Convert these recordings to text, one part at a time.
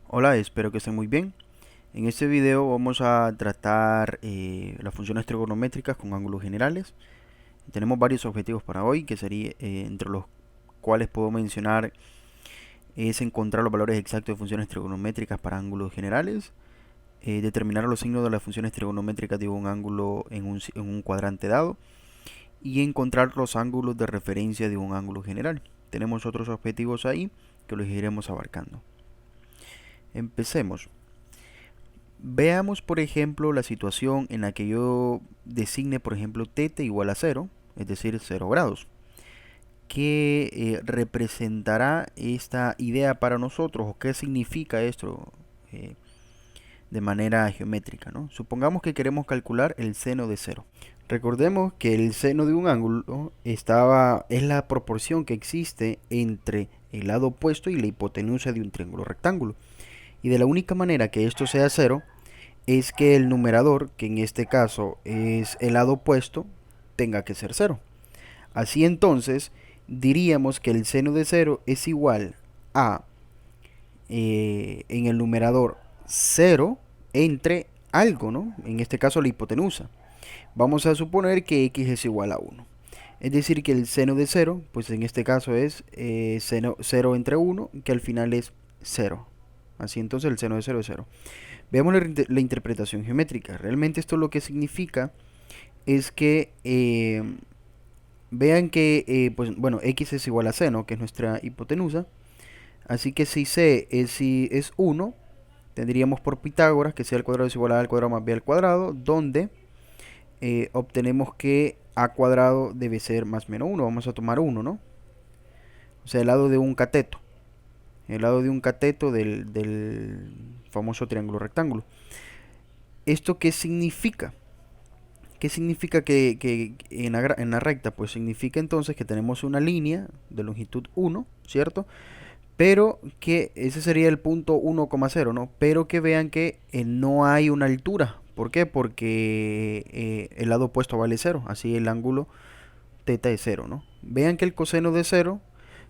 Hola, espero que estén muy bien. En este video vamos a tratar las funciones trigonométricas con ángulos generales. Tenemos varios objetivos para hoy, que sería entre los cuales puedo mencionar es encontrar los valores exactos de funciones trigonométricas para ángulos generales, determinar los signos de las funciones trigonométricas de un ángulo en un cuadrante dado y encontrar los ángulos de referencia de un ángulo general. Tenemos otros objetivos ahí que los iremos abarcando. Empecemos. Veamos, por ejemplo, la situación en la que yo designe, por ejemplo, θ igual a 0, es decir, 0 grados. ¿Qué representará esta idea para nosotros o qué significa esto de manera geométrica, ¿no? Supongamos que queremos calcular el seno de 0. Recordemos que el seno de un ángulo es la proporción que existe entre el lado opuesto y la hipotenusa de un triángulo rectángulo. Y de la única manera que esto sea 0 es que el numerador, que en este caso es el lado opuesto, tenga que ser 0. Así entonces, diríamos que el seno de 0 es igual a, en el numerador, 0 entre algo, ¿no? En este caso la hipotenusa. Vamos a suponer que x es igual a 1. Es decir, que el seno de 0, pues en este caso es 0 entre 1, que al final es 0. Así entonces el seno de 0 es 0. Veamos la interpretación geométrica. Realmente esto lo que significa es que vean que, pues bueno, x es igual a c, ¿no? Que es nuestra hipotenusa. Así que si es 1, tendríamos por Pitágoras que c al cuadrado es igual a al cuadrado más b al cuadrado, donde obtenemos que a cuadrado debe ser más menos 1. Vamos a tomar 1, ¿no? O sea, el lado de un cateto. El lado de un cateto del famoso triángulo rectángulo. ¿Esto qué significa? ¿Qué significa que en la recta? Pues significa entonces que tenemos una línea de longitud 1, ¿cierto? Pero que ese sería el punto 1,0, ¿no? Pero que vean que no hay una altura. ¿Por qué? Porque el lado opuesto vale 0, así el ángulo θ es 0, ¿no? Vean que el coseno de 0,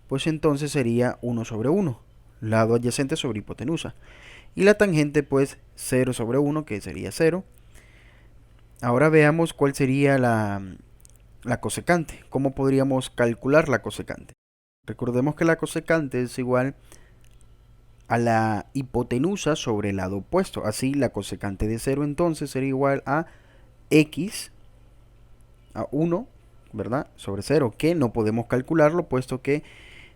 pues entonces sería 1 sobre 1, lado adyacente sobre hipotenusa. Y la tangente, pues 0 sobre 1, que sería 0. Ahora veamos cuál sería la cosecante. ¿Cómo podríamos calcular la cosecante? Recordemos que la cosecante es igual a la hipotenusa sobre el lado opuesto. Así, la cosecante de 0 entonces sería igual a x, a 1, ¿verdad? Sobre 0, que no podemos calcularlo puesto que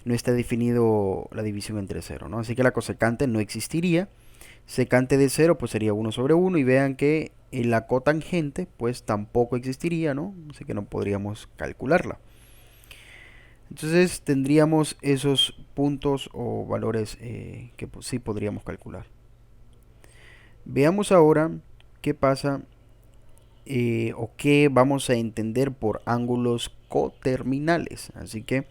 no está definido la división entre 0, ¿no? Así que la cosecante no existiría. Secante de 0 pues sería 1 sobre 1 y vean que la cotangente pues tampoco existiría, ¿no? Así que no podríamos calcularla. Entonces tendríamos esos puntos o valores que pues, sí podríamos calcular. Veamos ahora qué pasa o qué vamos a entender por ángulos coterminales. Así que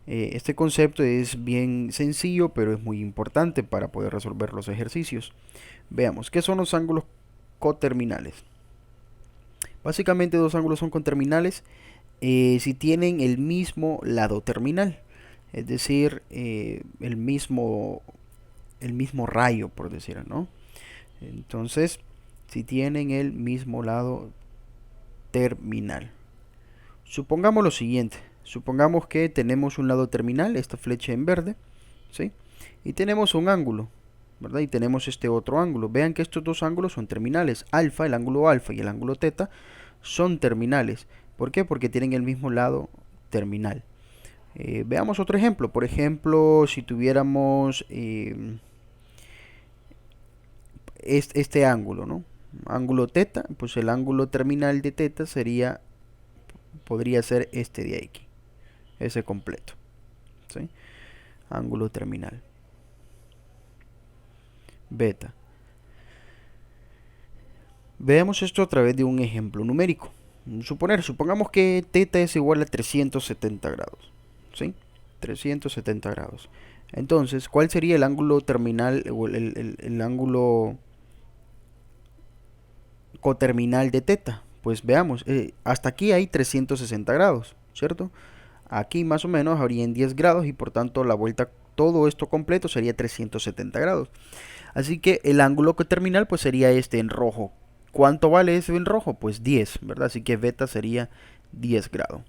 este concepto es bien sencillo, pero es muy importante para poder resolver los ejercicios. Veamos, ¿qué son los ángulos coterminales? Básicamente dos ángulos son coterminales si tienen el mismo lado terminal, es decir, el mismo rayo, por decir, ¿no? Entonces, si tienen el mismo lado terminal. Supongamos lo siguiente. Supongamos que tenemos un lado terminal, esta flecha en verde, ¿sí? Y tenemos un ángulo, ¿verdad? Y tenemos este otro ángulo. Vean que estos dos ángulos son terminales. Alfa, el ángulo alfa y el ángulo teta son terminales. ¿Por qué? Porque tienen el mismo lado terminal. Veamos otro ejemplo. Por ejemplo, si tuviéramos este ángulo, ¿no? Ángulo teta, pues el ángulo terminal de teta podría ser este de aquí, ese completo, ¿sí? Ángulo terminal. Beta. Veamos esto a través de un ejemplo numérico. Supongamos que θ es igual a 370 grados, ¿sí? 370 grados. Entonces, ¿cuál sería el ángulo terminal o el ángulo coterminal de θ? Pues veamos, hasta aquí hay 360 grados, ¿cierto? Aquí más o menos habrían 10 grados y por tanto la vuelta todo esto completo sería 370 grados. Así que el ángulo coterminal pues sería este en rojo. ¿Cuánto vale ese en rojo? Pues 10, ¿verdad? Así que beta sería 10 grados.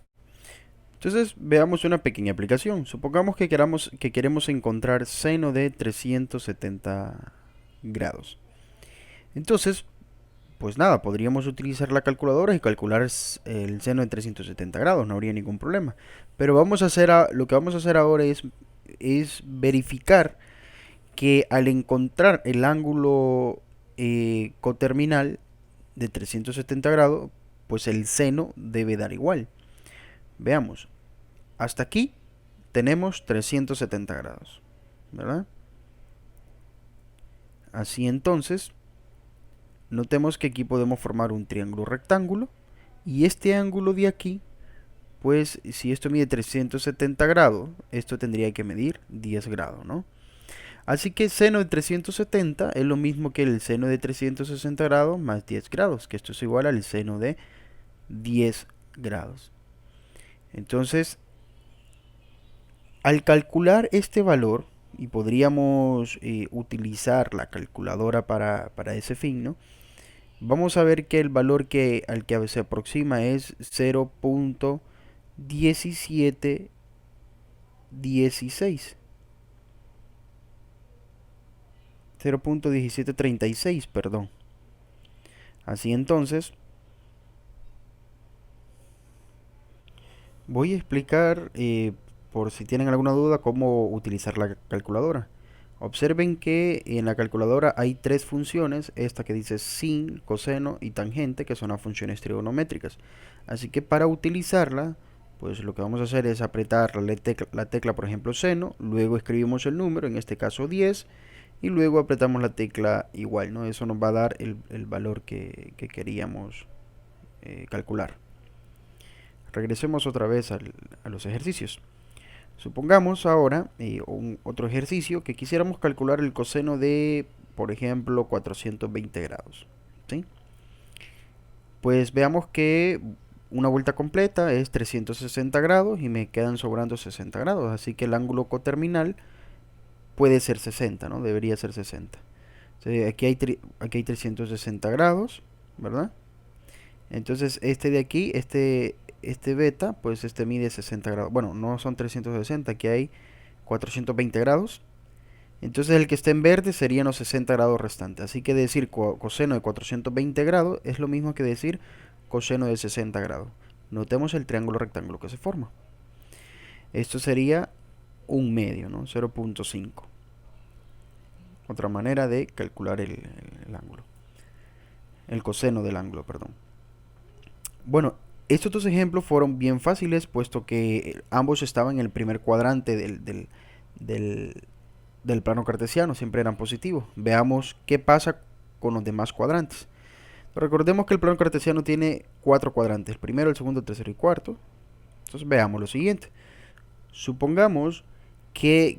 Entonces veamos una pequeña aplicación. Supongamos que queremos encontrar seno de 370 grados. Entonces, pues nada, podríamos utilizar la calculadora y calcular el seno de 370 grados, no habría ningún problema. Pero lo que vamos a hacer ahora es verificar que al encontrar el ángulo coterminal de 370 grados, pues el seno debe dar igual. Veamos, hasta aquí tenemos 370 grados, ¿verdad? Así entonces, notemos que aquí podemos formar un triángulo rectángulo y este ángulo de aquí, pues si esto mide 370 grados, esto tendría que medir 10 grados, ¿no? Así que seno de 370 es lo mismo que el seno de 360 grados más 10 grados, que esto es igual al seno de 10 grados. Entonces, al calcular este valor, y podríamos utilizar la calculadora para ese fin, ¿no? Vamos a ver que el valor al que se aproxima es 0.1716. 0.1736, perdón. Así entonces, voy a explicar, por si tienen alguna duda, cómo utilizar la calculadora. Observen que en la calculadora hay tres funciones, esta que dice sin, coseno y tangente, que son las funciones trigonométricas. Así que para utilizarla, pues lo que vamos a hacer es apretar la tecla, por ejemplo, seno, luego escribimos el número, en este caso 10, y luego apretamos la tecla igual, ¿no? Eso nos va a dar el valor que queríamos calcular. Regresemos otra vez a los ejercicios. Supongamos ahora otro ejercicio que quisiéramos calcular el coseno de, por ejemplo, 420 grados, ¿sí? Pues veamos que una vuelta completa es 360 grados y me quedan sobrando 60 grados, así que el ángulo coterminal puede ser 60, ¿no? Debería ser 60. Entonces, aquí hay 360 grados, ¿verdad? Entonces este de aquí, este beta, pues este mide 60 grados. Bueno, no son 360, aquí hay 420 grados. Entonces el que está en verde serían los 60 grados restantes. Así que decir coseno de 420 grados es lo mismo que decir coseno de 60 grados. Notemos el triángulo rectángulo que se forma. Esto sería un medio, ¿no? 0.5. Otra manera de calcular el ángulo. El coseno del ángulo, perdón. Bueno, estos dos ejemplos fueron bien fáciles, puesto que ambos estaban en el primer cuadrante del plano cartesiano, siempre eran positivos. Veamos qué pasa con los demás cuadrantes. Recordemos que el plano cartesiano tiene 4 cuadrantes, el primero, el segundo, el tercero y cuarto. Entonces veamos lo siguiente. Supongamos que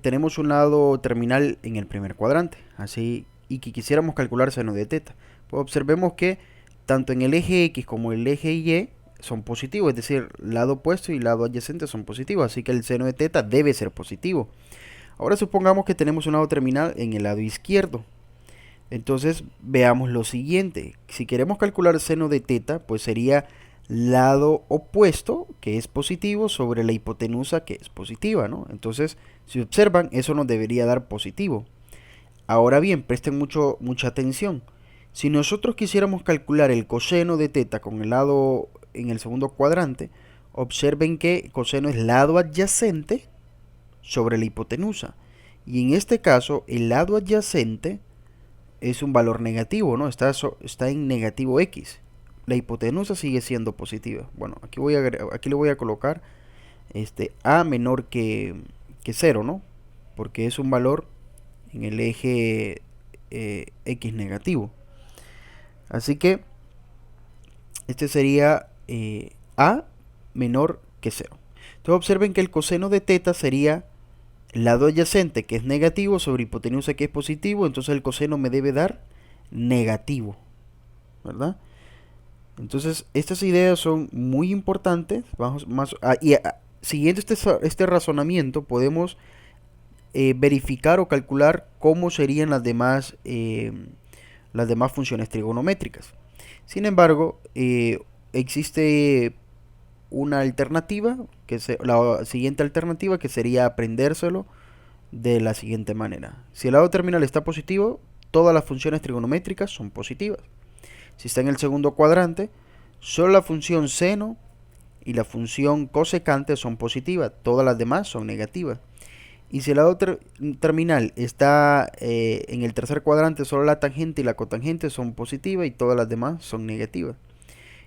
tenemos un lado terminal en el primer cuadrante, así, y que quisiéramos calcular seno de teta. Pues observemos que tanto en el eje X como el eje Y son positivos, es decir, lado opuesto y lado adyacente son positivos, así que el seno de teta debe ser positivo. Ahora supongamos que tenemos un lado terminal en el lado izquierdo. Entonces veamos lo siguiente. Si queremos calcular seno de teta, pues sería lado opuesto, que es positivo, sobre la hipotenusa, que es positiva, ¿no? Entonces, si observan, eso nos debería dar positivo. Ahora bien, presten mucha atención. Si nosotros quisiéramos calcular el coseno de teta con el lado en el segundo cuadrante, observen que coseno es lado adyacente sobre la hipotenusa. Y en este caso, el lado adyacente es un valor negativo, ¿no? Está en negativo X. La hipotenusa sigue siendo positiva. Bueno, aquí le voy a colocar A menor que 0, ¿no? Porque es un valor en el eje X negativo. Así que este sería A menor que 0. Entonces observen que el coseno de teta sería lado adyacente, que es negativo, sobre hipotenusa, que es positivo. Entonces el coseno me debe dar negativo, ¿verdad? Entonces estas ideas son muy importantes. Siguiendo este razonamiento podemos verificar o calcular cómo serían las demás funciones trigonométricas. Sin embargo, existe una alternativa, la siguiente alternativa, que sería aprendérselo de la siguiente manera. Si el lado terminal está positivo, todas las funciones trigonométricas son positivas. Si está en el segundo cuadrante, solo la función seno y la función cosecante son positivas, todas las demás son negativas. Y si el lado terminal está en el tercer cuadrante, solo la tangente y la cotangente son positivas y todas las demás son negativas.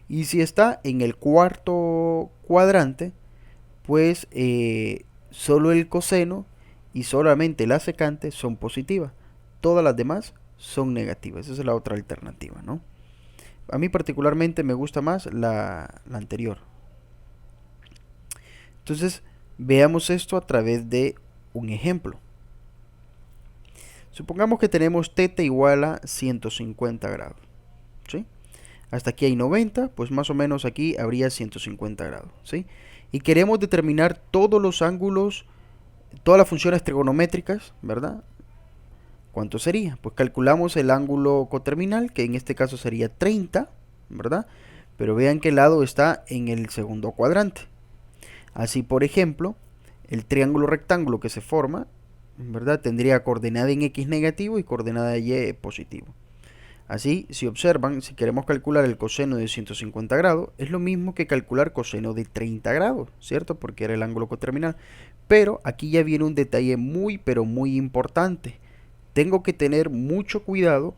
Y si está en el cuarto cuadrante, pues solo el coseno y solamente la secante son positivas. Todas las demás son negativas. Esa es la otra alternativa, ¿no? A mí particularmente me gusta más la anterior. Entonces, veamos esto a través de un ejemplo. Supongamos que tenemos θ igual a 150 grados. ¿Sí? Hasta aquí hay 90, pues más o menos aquí habría 150 grados. ¿Sí? Y queremos determinar todos los ángulos, todas las funciones trigonométricas, ¿verdad? ¿Cuánto sería? Pues calculamos el ángulo coterminal, que en este caso sería 30, ¿verdad? Pero vean que el lado está en el segundo cuadrante. Así, por ejemplo, el triángulo rectángulo que se forma, ¿verdad? Tendría coordenada en X negativo y coordenada en Y positivo. Así, si observan, si queremos calcular el coseno de 150 grados, es lo mismo que calcular coseno de 30 grados, ¿cierto? Porque era el ángulo coterminal. Pero aquí ya viene un detalle muy, pero muy importante. Tengo que tener mucho cuidado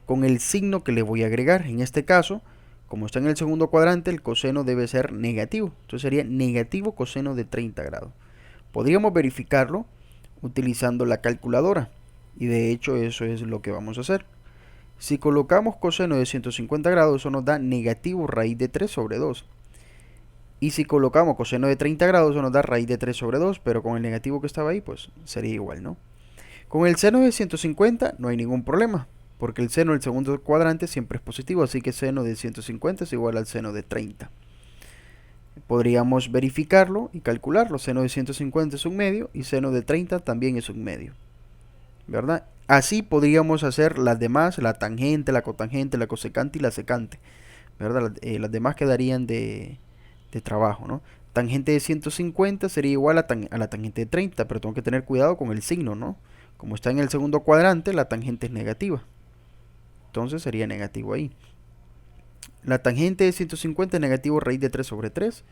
con el signo que le voy a agregar. En este caso, como está en el segundo cuadrante, el coseno debe ser negativo. Entonces sería negativo coseno de 30 grados. Podríamos verificarlo utilizando la calculadora. Y de hecho eso es lo que vamos a hacer. Si colocamos coseno de 150 grados, eso nos da negativo raíz de 3 sobre 2. Y si colocamos coseno de 30 grados, eso nos da raíz de 3 sobre 2. Pero con el negativo que estaba ahí, pues sería igual, ¿no? Con el seno de 150 no hay ningún problema, porque el seno del segundo cuadrante siempre es positivo, así que seno de 150 es igual al seno de 30. Podríamos verificarlo y calcularlo. Seno de 150 es un medio y seno de 30 también es un medio, ¿verdad? Así podríamos hacer las demás, la tangente, la cotangente, la cosecante y la secante, ¿verdad? Las demás quedarían de trabajo, ¿no? Tangente de 150 sería igual a la tangente de 30, pero tengo que tener cuidado con el signo, ¿no? Como está en el segundo cuadrante, la tangente es negativa. Entonces sería negativo ahí. La tangente de 150 es negativo raíz de 3 sobre 3.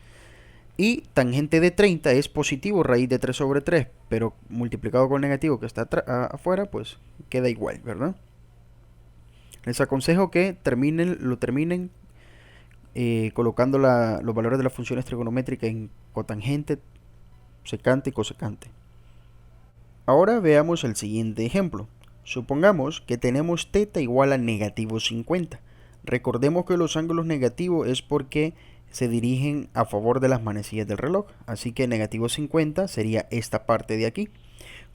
Y tangente de 30 es positivo raíz de 3 sobre 3. Pero multiplicado con el negativo que está afuera, pues queda igual, ¿verdad? Les aconsejo que lo terminen colocando los valores de las funciones trigonométricas en cotangente, secante y cosecante. Ahora veamos el siguiente ejemplo. Supongamos que tenemos θ igual a negativo 50. Recordemos que los ángulos negativos es porque se dirigen a favor de las manecillas del reloj. Así que negativo 50 sería esta parte de aquí.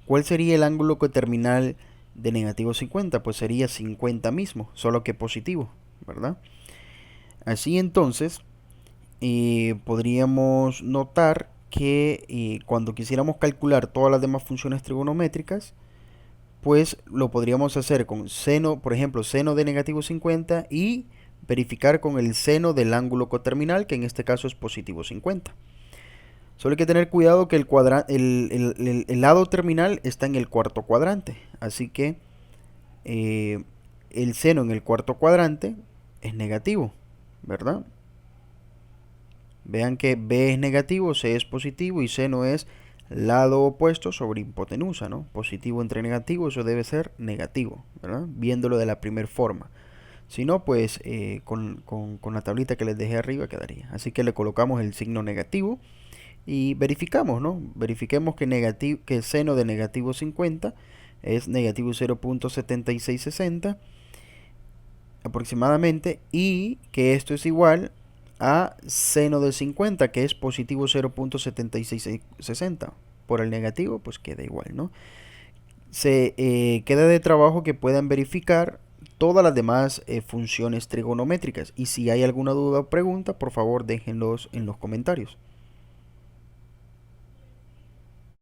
¿Cuál sería el ángulo coterminal de negativo 50? Pues sería 50 mismo, solo que positivo, ¿verdad? Así entonces, podríamos notar que cuando quisiéramos calcular todas las demás funciones trigonométricas, pues lo podríamos hacer con seno, por ejemplo, seno de negativo 50 y verificar con el seno del ángulo coterminal, que en este caso es positivo 50. Solo hay que tener cuidado que el lado terminal está en el cuarto cuadrante, así que el seno en el cuarto cuadrante es negativo, ¿verdad? Vean que B es negativo, C es positivo y seno es lado opuesto sobre hipotenusa, ¿no? Positivo entre negativo, eso debe ser negativo, ¿verdad? Viéndolo de la primera forma. Si no, pues con la tablita que les dejé arriba quedaría. Así que le colocamos el signo negativo y verificamos, ¿no? Verifiquemos que seno de negativo 50 es negativo 0.7660 aproximadamente y que esto es igual a seno de 50, que es positivo 0.7660. Por el negativo, pues queda igual, ¿no? Se queda de trabajo que puedan verificar todas las demás funciones trigonométricas. Y si hay alguna duda o pregunta, por favor déjenlos en los comentarios.